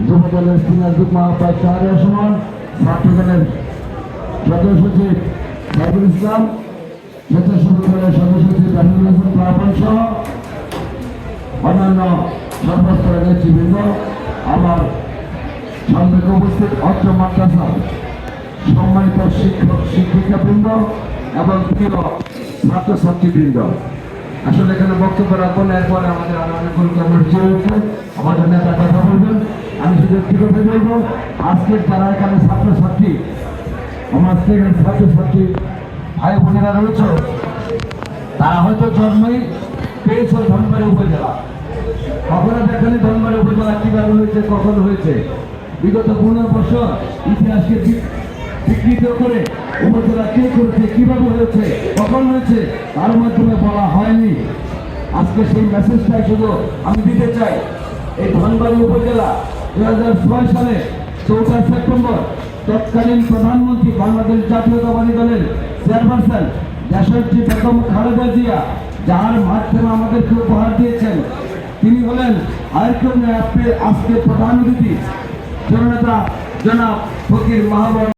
যুবদলের সিনিয়র যুগ্ম আহ্বায়ক শাহরিয়ার সুমন, ছাত্রদলের সদস্য সচিব সাইফুল ইসলাম, স্বেচ্ছাসেবক দলের সদস্য সচিব রাহিমুল হাসান প্লাবন সহ অন্যান্য সর্বস্তরের নেতৃবৃন্দ, আমার সামনে উপস্থিত অত্র মাদ্রাসার সম্মানিত শিক্ষক শিক্ষিকাবৃন্দ এবং প্রিয় ছাত্রছাত্রীবৃন্দ, আসলে এখানে বক্তব্য রাখবো না, এরপরে আমাদের অনেকগুলো কর্মসূচি রয়েছে, আমাদের নেতা কথা বলবেন। আমি শুধু একটি কথা বলবো, আজকের যারা এখানে ছাত্রছাত্রী, আমার থেকে ছাত্রছাত্রী ভাই বোনেরা রয়েছে, তারা হয়তো জন্মই পেয়েছে ধনবাড়ি উপজেলা, কখনো দেখেনি ধনবাড়ি উপজেলা কিভাবে হয়েছে, কখন হয়েছে। বিগত 15 বছর ইতিহাসকে বিকৃত করে উপজেলা কে করেছে, কিভাবে হয়েছে, কখন হয়েছে, তার মাধ্যমে বলা হয়নি। আজকে সেই মেসেজটাই শুধু আমি দিতে চাই। এই ধনবাড়ি উপজেলা 2006 সালে 4 সেপ্টেম্বর তৎকালীন প্রধানমন্ত্রী বাংলাদেশ জাতীয়তাবাদী দলের চেয়ারপারসন দেশনেত্রী বেগম খালেদা জিয়া, যার মাধ্যমে আমাদেরকে উপহার দিয়েছেন, তিনি হলেন আর কেউ নয়, আজকে প্রধান অতিথি জননেতা জনাব ফকির মাহবুব।